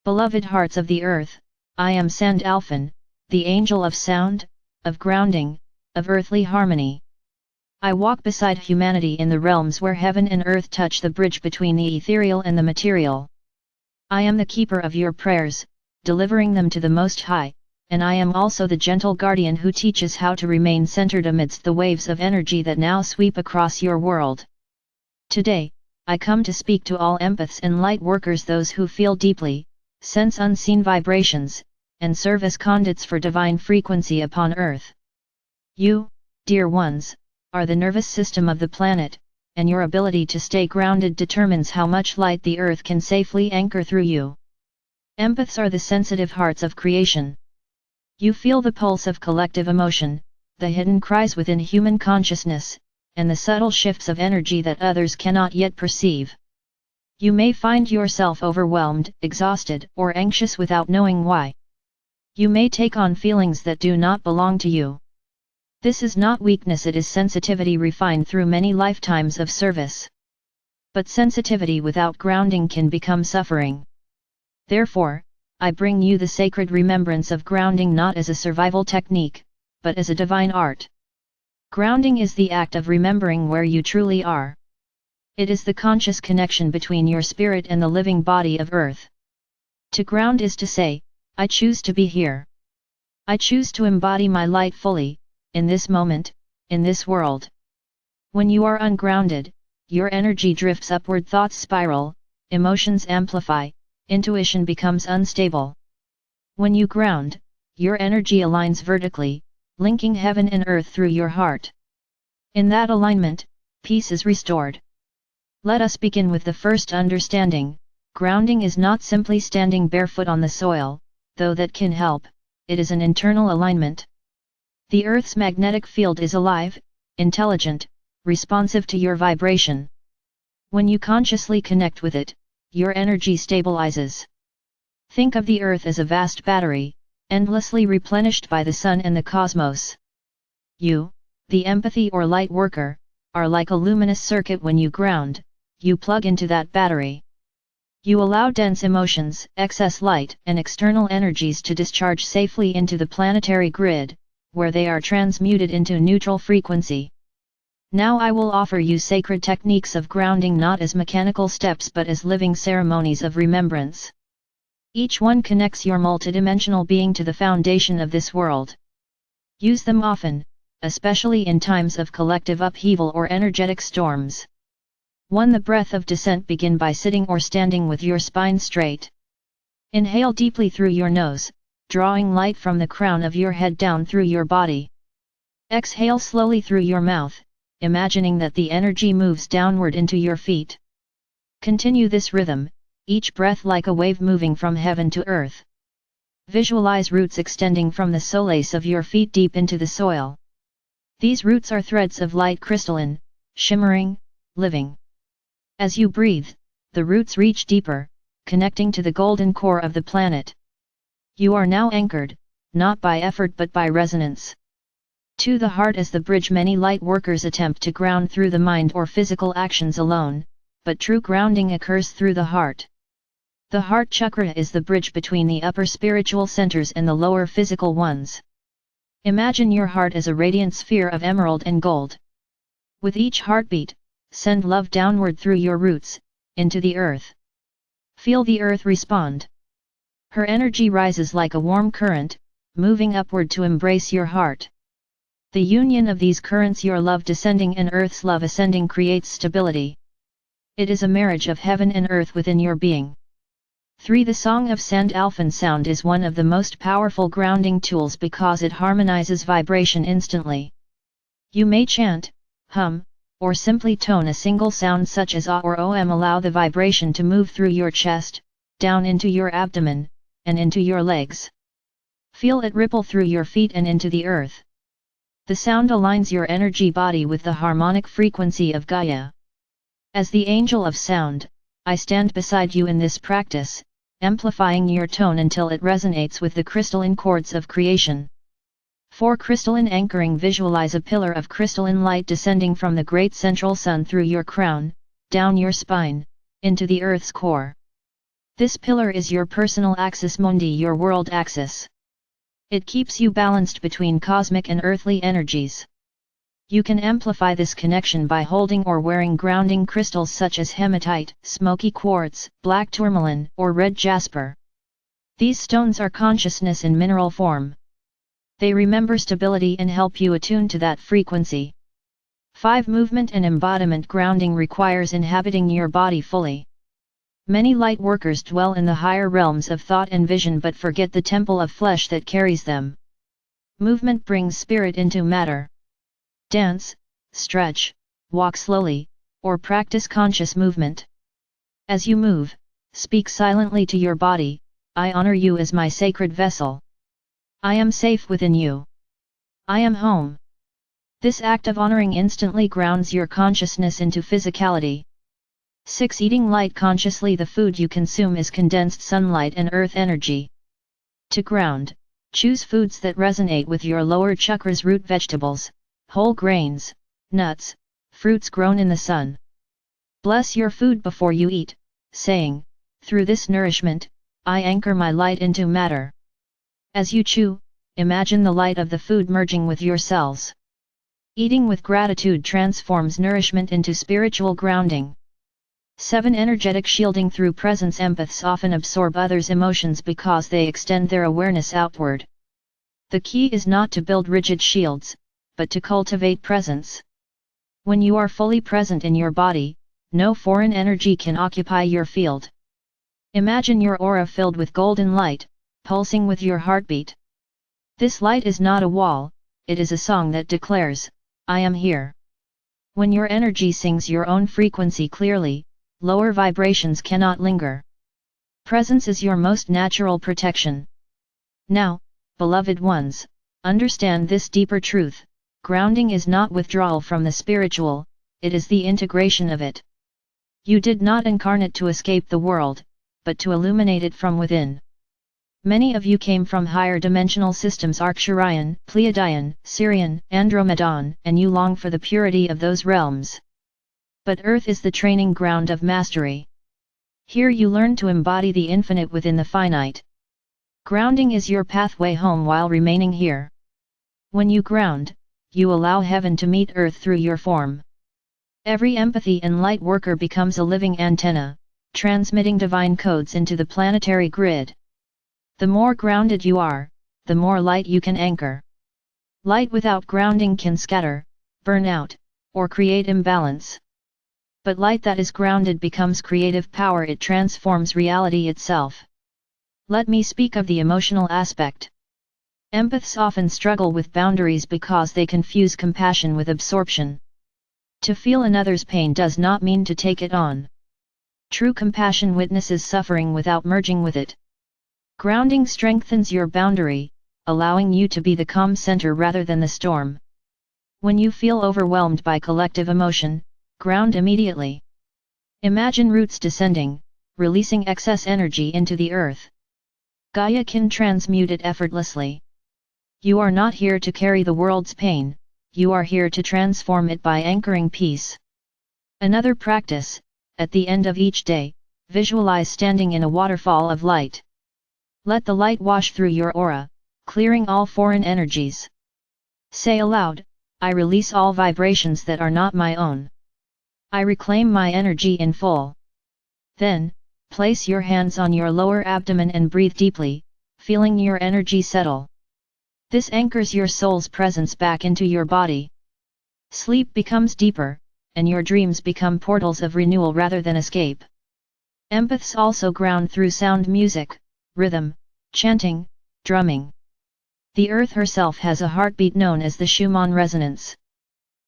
Beloved hearts of the earth, I am Sandalphon, the angel of sound, of grounding, of earthly harmony. I walk beside humanity in the realms where heaven and earth touch, the bridge between the ethereal and the material. I am the keeper of your prayers, delivering them to the Most High, and I am also the gentle guardian who teaches how to remain centered amidst the waves of energy that now sweep across your world. Today, I come to speak to all empaths and light workers, those who feel deeply, sense unseen vibrations, and serve as conduits for divine frequency upon earth. You, dear ones, are the nervous system of the planet, and your ability to stay grounded determines how much light the earth can safely anchor through you. Empaths are the sensitive hearts of creation. You feel the pulse of collective emotion, the hidden cries within human consciousness, and the subtle shifts of energy that others cannot yet perceive. You may find yourself overwhelmed, exhausted, or anxious without knowing why. You may take on feelings that do not belong to you. This is not weakness, it is sensitivity refined through many lifetimes of service. But sensitivity without grounding can become suffering. Therefore, I bring you the sacred remembrance of grounding, not as a survival technique, but as a divine art. Grounding is the act of remembering where you truly are. It is the conscious connection between your spirit and the living body of earth. To ground is to say, I choose to be here. I choose to embody my light fully, in this moment, in this world. When you are ungrounded, your energy drifts upward, thoughts spiral, emotions amplify, intuition becomes unstable. When you ground, your energy aligns vertically, linking heaven and earth through your heart. In that alignment, peace is restored. Let us begin with the first understanding. Grounding is not simply standing barefoot on the soil, though that can help, it is an internal alignment. The Earth's magnetic field is alive, intelligent, responsive to your vibration. When you consciously connect with it, your energy stabilizes. Think of the Earth as a vast battery, endlessly replenished by the sun and the cosmos. You, the empathy or light worker, are like a luminous circuit. When you ground, you plug into that battery. You allow dense emotions, excess light, and external energies to discharge safely into the planetary grid, where they are transmuted into neutral frequency. Now I will offer you sacred techniques of grounding, not as mechanical steps but as living ceremonies of remembrance. Each one connects your multidimensional being to the foundation of this world. Use them often, especially in times of collective upheaval or energetic storms. 1. The breath of descent. Begin by sitting or standing with your spine straight. Inhale deeply through your nose, drawing light from the crown of your head down through your body. Exhale slowly through your mouth, imagining that the energy moves downward into your feet. Continue this rhythm, each breath like a wave moving from heaven to earth. Visualize roots extending from the soles of your feet deep into the soil. These roots are threads of light, crystalline, shimmering, living. As you breathe, the roots reach deeper, connecting to the golden core of the planet. You are now anchored, not by effort but by resonance. 2. The heart as the bridge. Many light workers attempt to ground through the mind or physical actions alone, but true grounding occurs through the heart. The heart chakra is the bridge between the upper spiritual centers and the lower physical ones. Imagine your heart as a radiant sphere of emerald and gold. With each heartbeat, send love downward through your roots, into the earth. Feel the earth respond. Her energy rises like a warm current, moving upward to embrace your heart. The union of these currents, your love descending and earth's love ascending, creates stability. It is a marriage of heaven and earth within your being. 3. The Song of Sandalphon. Sound is one of the most powerful grounding tools because it harmonizes vibration instantly. You may chant, hum, or simply tone a single sound such as ah or om. Allow the vibration to move through your chest, down into your abdomen, and into your legs. Feel it ripple through your feet and into the earth. The sound aligns your energy body with the harmonic frequency of Gaia. As the angel of sound, I stand beside you in this practice, amplifying your tone until it resonates with the crystalline chords of creation. 4. Crystalline anchoring. Visualize a pillar of crystalline light descending from the great central sun through your crown, down your spine, into the earth's core. This pillar is your personal axis mundi, your world axis. It keeps you balanced between cosmic and earthly energies. You can amplify this connection by holding or wearing grounding crystals such as hematite, smoky quartz, black tourmaline, or red jasper. These stones are consciousness in mineral form. They remember stability and help you attune to that frequency. 5. Movement and embodiment. Grounding requires inhabiting your body fully. Many light workers dwell in the higher realms of thought and vision but forget the temple of flesh that carries them. Movement brings spirit into matter. Dance, stretch, walk slowly, or practice conscious movement. As you move, speak silently to your body, I honor you as my sacred vessel. I am safe within you. I am home. This act of honoring instantly grounds your consciousness into physicality. 6. Eating light consciously. The food you consume is condensed sunlight and earth energy. To ground, choose foods that resonate with your lower chakras: root vegetables, whole grains, nuts, fruits grown in the sun. Bless your food before you eat, saying, through this nourishment, I anchor my light into matter. As you chew, imagine the light of the food merging with your cells. Eating with gratitude transforms nourishment into spiritual grounding. 7. Energetic shielding. Through presence, empaths often absorb others' emotions because they extend their awareness outward. The key is not to build rigid shields, but to cultivate presence. When you are fully present in your body, no foreign energy can occupy your field. Imagine your aura filled with golden light, pulsing with your heartbeat. This light is not a wall, it is a song that declares, I am here. When your energy sings your own frequency clearly, lower vibrations cannot linger. Presence is your most natural protection. Now, beloved ones, understand this deeper truth: grounding is not withdrawal from the spiritual, it is the integration of it. You did not incarnate to escape the world, but to illuminate it from within. Many of you came from higher dimensional systems: Arcturian, Pleiadian, Sirian, Andromedan, and you long for the purity of those realms. But Earth is the training ground of mastery. Here you learn to embody the infinite within the finite. Grounding is your pathway home while remaining here. When you ground, you allow heaven to meet earth through your form. Every empathy and light worker becomes a living antenna, transmitting divine codes into the planetary grid. The more grounded you are, the more light you can anchor. Light without grounding can scatter, burn out, or create imbalance. But light that is grounded becomes creative power, it transforms reality itself. Let me speak of the emotional aspect. Empaths often struggle with boundaries because they confuse compassion with absorption. To feel another's pain does not mean to take it on. True compassion witnesses suffering without merging with it. Grounding strengthens your boundary, allowing you to be the calm center rather than the storm. When you feel overwhelmed by collective emotion, ground immediately. Imagine roots descending, releasing excess energy into the earth. Gaia can transmute it effortlessly. You are not here to carry the world's pain, you are here to transform it by anchoring peace. Another practice: at the end of each day, visualize standing in a waterfall of light. Let the light wash through your aura, clearing all foreign energies. Say aloud, I release all vibrations that are not my own. I reclaim my energy in full. Then, place your hands on your lower abdomen and breathe deeply, feeling your energy settle. This anchors your soul's presence back into your body. Sleep becomes deeper, and your dreams become portals of renewal rather than escape. Empaths also ground through sound music, rhythm, chanting, drumming. The earth herself has a heartbeat known as the Schumann resonance.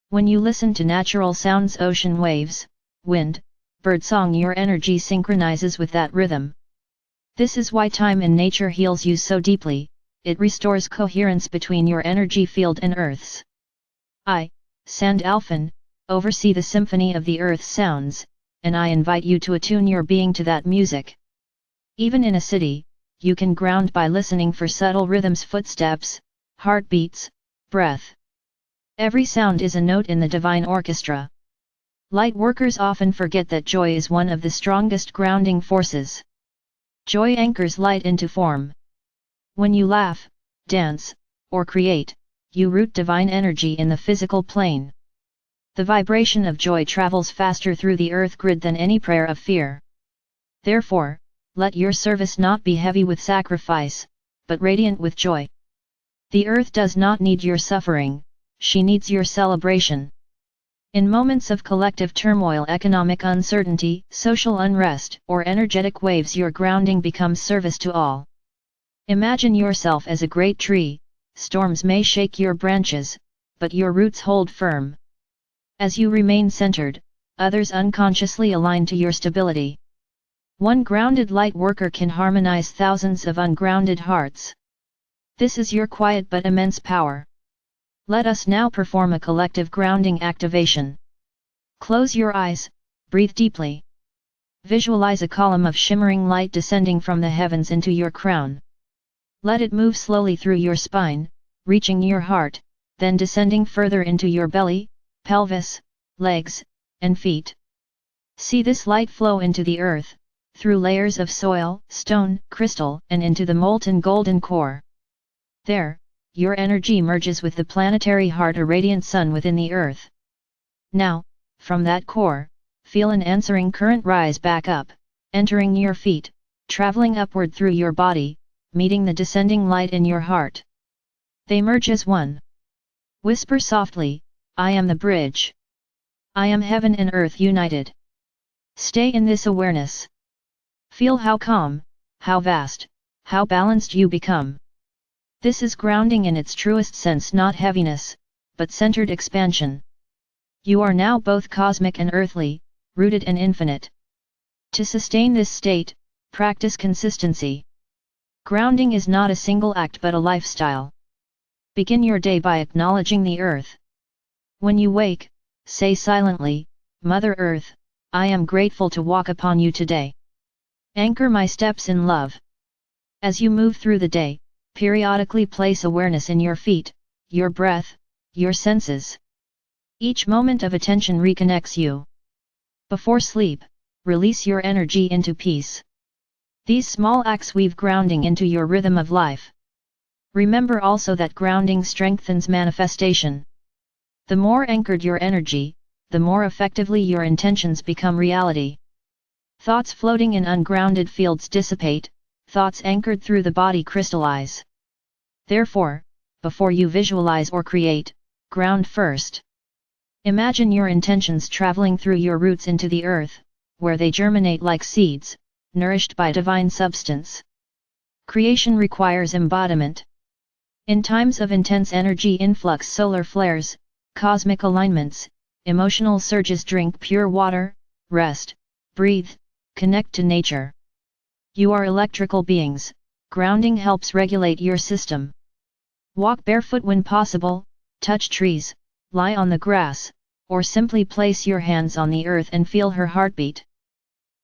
When you listen to natural sounds, ocean waves, wind, birdsong, your energy synchronizes with that rhythm. This is why time in nature heals you so deeply, it restores coherence between your energy field and Earth's. I, Sandalphon, oversee the symphony of the Earth's sounds, and I invite you to attune your being to that music. Even in a city, you can ground by listening for subtle rhythms: footsteps, heartbeats, breath. Every sound is a note in the divine orchestra. Light workers often forget that joy is one of the strongest grounding forces. Joy anchors light into form. When you laugh, dance, or create, you root divine energy in the physical plane. The vibration of joy travels faster through the earth grid than any prayer of fear. Therefore, let your service not be heavy with sacrifice, but radiant with joy. The earth does not need your suffering, she needs your celebration. In moments of collective turmoil, economic uncertainty, social unrest, or energetic waves, your grounding becomes service to all. Imagine yourself as a great tree. Storms may shake your branches, but your roots hold firm. As you remain centered, others unconsciously align to your stability. One grounded light worker can harmonize thousands of ungrounded hearts. This is your quiet but immense power. Let us now perform a collective grounding activation. Close your eyes, breathe deeply. Visualize a column of shimmering light descending from the heavens into your crown. Let it move slowly through your spine, reaching your heart, then descending further into your belly, pelvis, legs, and feet. See this light flow into the earth, through layers of soil, stone, crystal, and into the molten golden core. There, your energy merges with the planetary heart, a radiant sun within the earth. Now, from that core, feel an answering current rise back up, entering your feet, traveling upward through your body, meeting the descending light in your heart. They merge as one. Whisper softly, I am the bridge. I am heaven and earth united. Stay in this awareness. Feel how calm, how vast, how balanced you become. This is grounding in its truest sense, not heaviness, but centered expansion. You are now both cosmic and earthly, rooted and infinite. To sustain this state, practice consistency. Grounding is not a single act but a lifestyle. Begin your day by acknowledging the earth. When you wake, say silently, Mother Earth, I am grateful to walk upon you today. Anchor my steps in love. As you move through the day, periodically place awareness in your feet, your breath, your senses. Each moment of attention reconnects you. Before sleep, release your energy into peace. These small acts weave grounding into your rhythm of life. Remember also that grounding strengthens manifestation. The more anchored your energy, the more effectively your intentions become reality. Thoughts floating in ungrounded fields dissipate, thoughts anchored through the body crystallize. Therefore, before you visualize or create, ground first. Imagine your intentions traveling through your roots into the earth, where they germinate like seeds, nourished by divine substance. Creation requires embodiment. In times of intense energy influx, solar flares, cosmic alignments, emotional surges, drink pure water, rest, breathe, connect to nature. You are electrical beings, grounding helps regulate your system. Walk barefoot when possible, touch trees, lie on the grass, or simply place your hands on the earth and feel her heartbeat.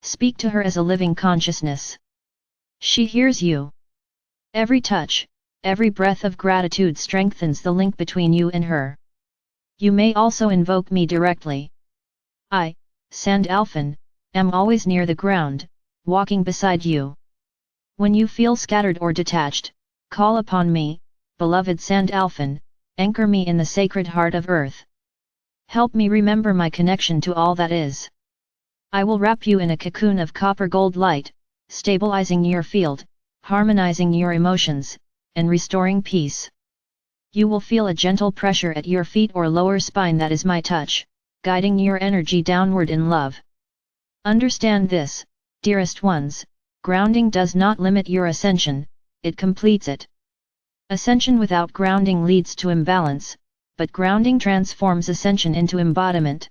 Speak to her as a living consciousness. She hears you. Every touch, every breath of gratitude strengthens the link between you and her. You may also invoke me directly. I, Sandalphon, am always near the ground, walking beside you. When you feel scattered or detached, call upon me, beloved Sandalphon, anchor me in the sacred heart of earth. Help me remember my connection to all that is. I will wrap you in a cocoon of copper gold light, stabilizing your field, harmonizing your emotions, and restoring peace. You will feel a gentle pressure at your feet or lower spine, that is my touch, guiding your energy downward in love. Understand this, dearest ones, grounding does not limit your ascension, it completes it. Ascension without grounding leads to imbalance, but grounding transforms ascension into embodiment.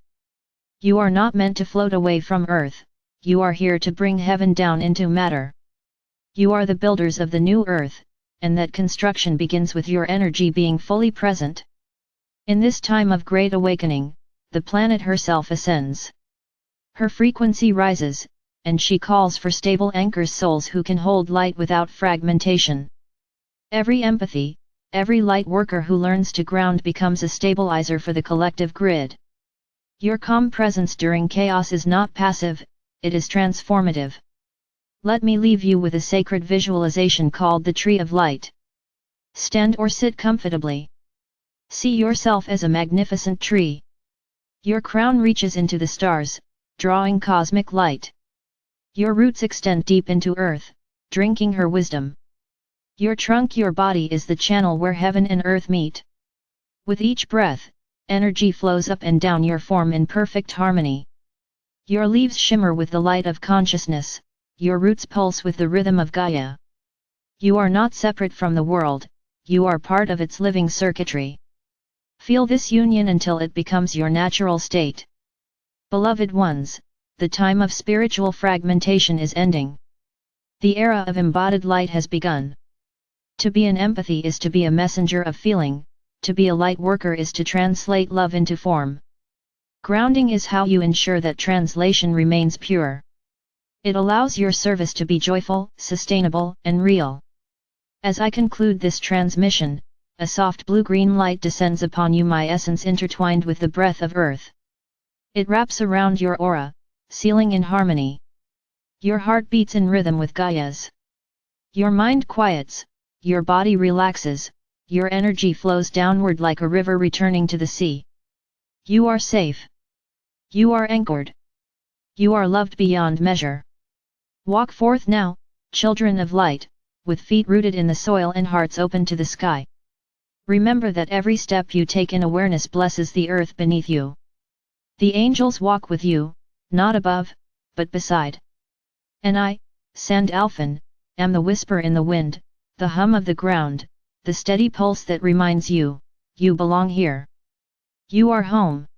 You are not meant to float away from earth, you are here to bring heaven down into matter. You are the builders of the new earth, and that construction begins with your energy being fully present. In this time of great awakening, the planet herself ascends. Her frequency rises, and she calls for stable anchors, souls who can hold light without fragmentation. Every empathy, every light worker who learns to ground becomes a stabilizer for the collective grid. Your calm presence during chaos is not passive, it is transformative. Let me leave you with a sacred visualization called the Tree of Light. Stand or sit comfortably. See yourself as a magnificent tree. Your crown reaches into the stars, drawing cosmic light. Your roots extend deep into earth, drinking her wisdom. Your trunk, your body is the channel where heaven and earth meet. With each breath, energy flows up and down your form in perfect harmony. Your leaves shimmer with the light of consciousness, your roots pulse with the rhythm of Gaia. You are not separate from the world, you are part of its living circuitry. Feel this union until it becomes your natural state. Beloved ones, the time of spiritual fragmentation is ending. The era of embodied light has begun. To be an empathy is to be a messenger of feeling, to be a light worker is to translate love into form. Grounding is how you ensure that translation remains pure. It allows your service to be joyful, sustainable, and real. As I conclude this transmission, a soft blue-green light descends upon you, my essence intertwined with the breath of earth. It wraps around your aura, sealing in harmony. Your heart beats in rhythm with Gaia's. Your mind quiets, your body relaxes, your energy flows downward like a river returning to the sea. You are safe. You are anchored. You are loved beyond measure. Walk forth now, children of light, with feet rooted in the soil and hearts open to the sky. Remember that every step you take in awareness blesses the earth beneath you. The angels walk with you, not above, but beside. And I, Sandalphon, am the whisper in the wind, the hum of the ground, the steady pulse that reminds you, you belong here. You are home.